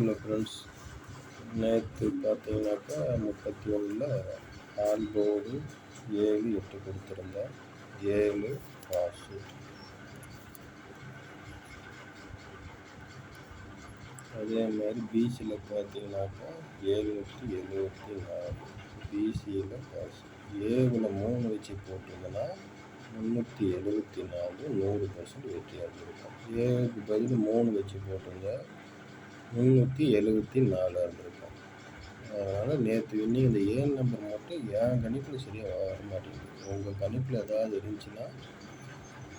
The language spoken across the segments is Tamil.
ஹலோ ஃப்ரெண்ட்ஸ், நேற்று பார்த்தீங்கன்னாக்கா 31 ஆல் போர்டு 7 8 கொடுத்துருந்தேன். 7 பாஸு. அதே மாதிரி பிசியில் பார்த்தீங்கன்னாக்கா 774 பிசியில் பாஸ். ஏவில் 3 வச்சு போட்டிருந்தேன்னா 374 100% வெற்றியாக இருக்கும். ஏவுக்கு பதில் 3 வச்சு போட்டிருந்தேன் 374 இருந்திருக்கும். அதனால் நேற்று இன்னும் இந்த 7 நம்பர் மட்டும் என் கணிப்பில் சரியாக வர மாட்டேங்குது. உங்கள் கணிப்பில் ஏதாவது இருந்துச்சுன்னா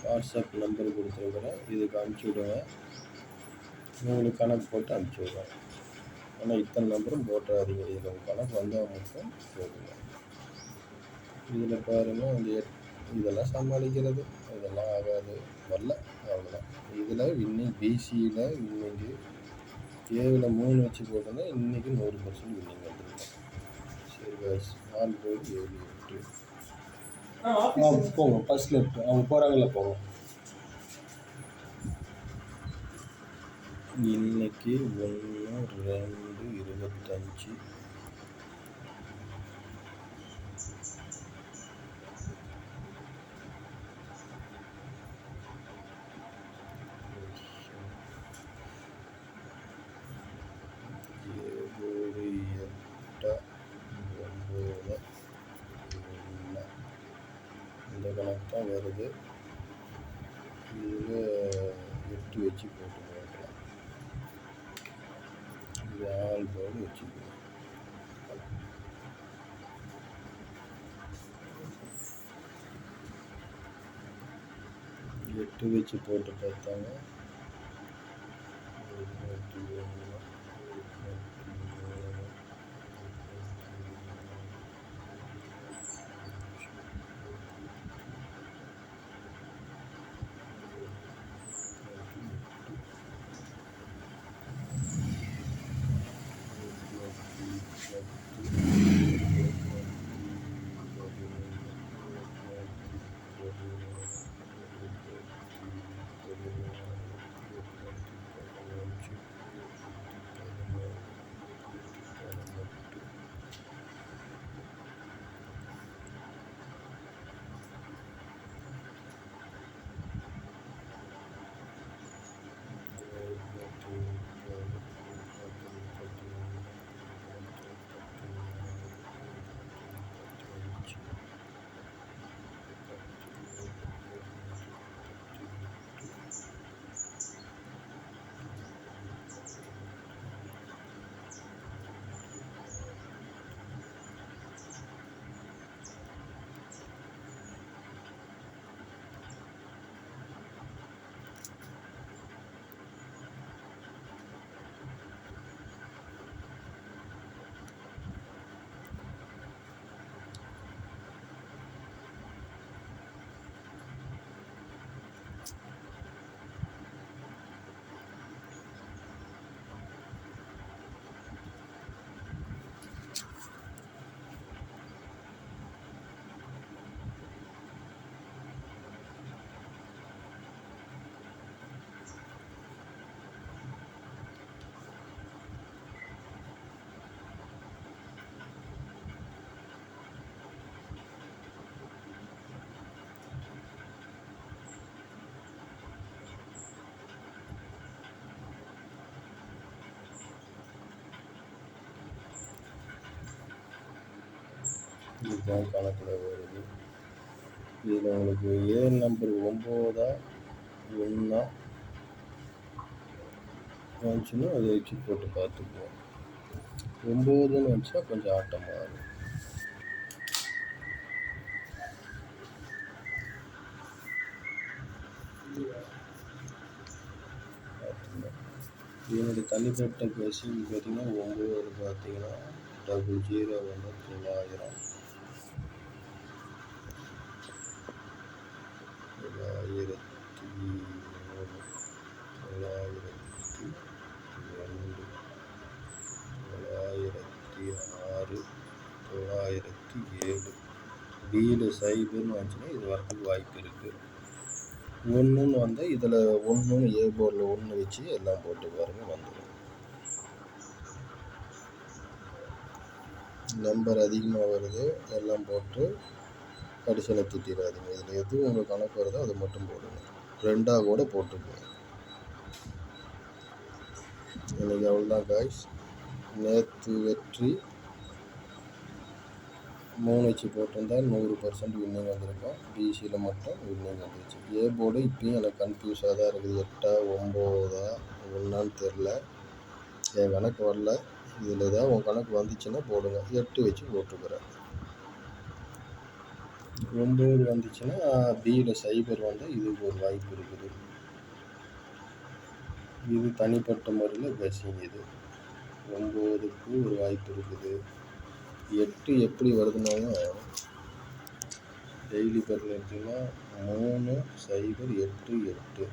வாட்ஸ்அப் நம்பர் கொடுத்துருக்குறேன், இதுக்கு அனுப்பிச்சி விடுங்க. உங்களுக்கு கணக்கு போட்டு அனுப்பிச்சி விடுவேன். ஆனால் இத்தனை நம்பரும் போட்டுறாதீங்க, இதில் உங்கள் கணக்கு வந்தால் மட்டும் போடுங்க. இதில் பாருங்கள், இந்த இதெல்லாம் சமாளிக்கிறது, இதெல்லாம் ஆகாது, வரல, அவ்வளோதான். இதில் இன்னைக்கு பிசியில் இன்னைக்கு ஏவில் 3 வச்சு போட்டோன்னா இன்றைக்கி 100% வின்னிங் வந்துருக்கோம். சரி காய்ஸ், ஆல் போர்டு 7 8 போங்க. ஃபஸ்ட்டில் இருக்கு, அவங்க போகிறாங்கள போங்க. இன்னைக்கு 1/2/25 இந்த கணக்கு தான் வருது. இதில் 8 வச்சு போட்டு பார்க்கலாம். இது ஆல் போர்டு வச்சுக்கலாம். 8 வச்சு போட்டு பார்த்தாங்க. இதுதான் கணக்கில் வருது. இதில் உங்களுக்கு ஏழு நம்பர் 9 1 வந்துச்சுன்னா அதை வச்சு போட்டு பார்த்துக்குவோம். 9ன்னு வந்துச்சுன்னா கொஞ்சம் ஆட்டமாக இருக்கும். என்னுடைய தனிப்பட்ட பேசிங் பார்த்தீங்கன்னா 9 பார்த்தீங்கன்னா 00 வந்து 900 906 பியில் சைபர்னு வந்துச்சுன்னா இது வரதுக்கு வாய்ப்பு இருக்குது. 1ன்னு வந்தால் இதில் 1 ஏ போர்டில் 1 வச்சு எல்லாம் போட்டு பாருங்கள் வந்துடும். நம்பர் அதிகமாக வருது எல்லாம் போட்டு கடைசியில் திட்டிடாதீங்க. இதில் எது உங்கள் கணக்கு வருதோ அதை மட்டும் போடுங்க. 2ஆக கூட போட்டுக்கோங்க. இன்னைக்கு அவ்வளோதான் காய்ஸ். நேற்று வெற்றி 3 வச்சு போட்டிருந்தா 100% வின்னிங் வந்திருக்கும். பிசியில் மட்டும் வின்னிங் வந்துருச்சு. ஏ போர்டு இப்பயும் எனக்கு கன்ஃபியூஸாக தான் இருக்குது. 8ஆ 9ஆ ஒன்றான்னு தெரில. என் கணக்கு வரல. இதில் ஏதாவது உங்கள் கணக்கு வந்துச்சுன்னா போடுங்க. 8 வச்சு போட்டுக்கிறேன். 9 வந்துச்சுன்னா பியில் சைபர் வந்தால் இதுக்கு ஒரு வாய்ப்பு இருக்குது. இது தனிப்பட்ட முறையில் கசிங். இது 9க்கு ஒரு வாய்ப்பு இருக்குது. 8 எப்படி வருதுனாலும் டெய்லி பேரில் எடுத்திங்கன்னா 3 0 8 8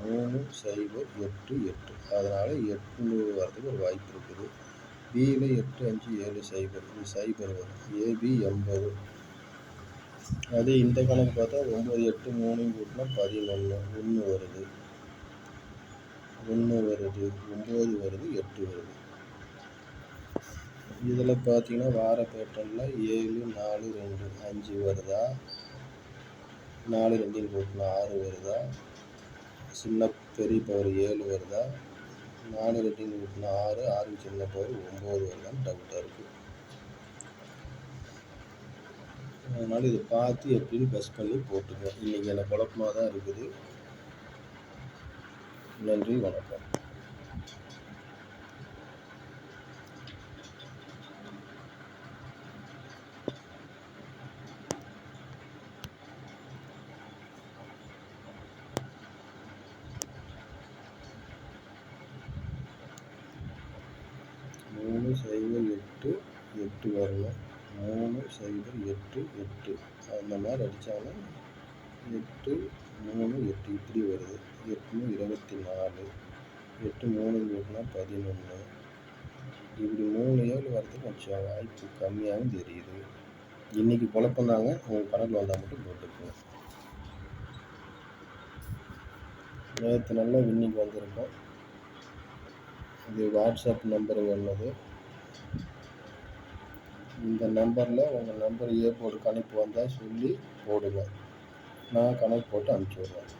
3 0 8 8. அதனால் 8 வரதுக்கு ஒரு வாய்ப்பு இருக்குது. பியில் 8 5 7 0 இது சைபர் வரும். ஏபி 80. அது இந்த கணக்கு பார்த்தா 9 8 3 கூட்டினா 11 1 வருது. 1 வருது 9 வருது 8 வருது. இதில் பார்த்தீங்கன்னா வார பேட்டர்னில் 7 4 2 5 வருதா, 4 2 கூட்டினா 6 வருதா, சின்ன பெரிய பவர் 7 வருதா, 4 2 கூட்டினா 6 6 சின்ன பவர் 9 வருதான்னு டவுட்டாக இருக்குது. அதனால் இதை பார்த்து எப்படின்னு பஸ் பண்ணி போட்டுங்க. இன்றைக்கி எனக்கு குழப்பமாக தான் இருக்குது. நன்றி, வணக்கம். மூணு 0 8 8 வரணும். 3 0 8 8 அந்த மாதிரி அடித்தாலும் 8 3 8 இப்படி வருது. 8 24 8 3 கூட்டினா 11. இப்படி 3 7 வரதுக்கு கொஞ்சம் வாய்ப்பு கம்மியாகவும் தெரியுது. இன்றைக்கி குழப்பந்தாங்க. உங்கள் கணக்கில் வந்தால் மட்டும் போட்டுக்குங்க. நேற்று நல்லா வின்னிங் வந்திருக்கோம். இது வாட்ஸ்அப் நம்பருங்க உள்ளது. இந்த நம்பரில் உங்கள் நம்பர் ஏ போர்டு கணக்கு வந்தால் சொல்லி போடுங்க. நான் கணக்கு போட்டு அனுப்பிச்சி விடுவேன்.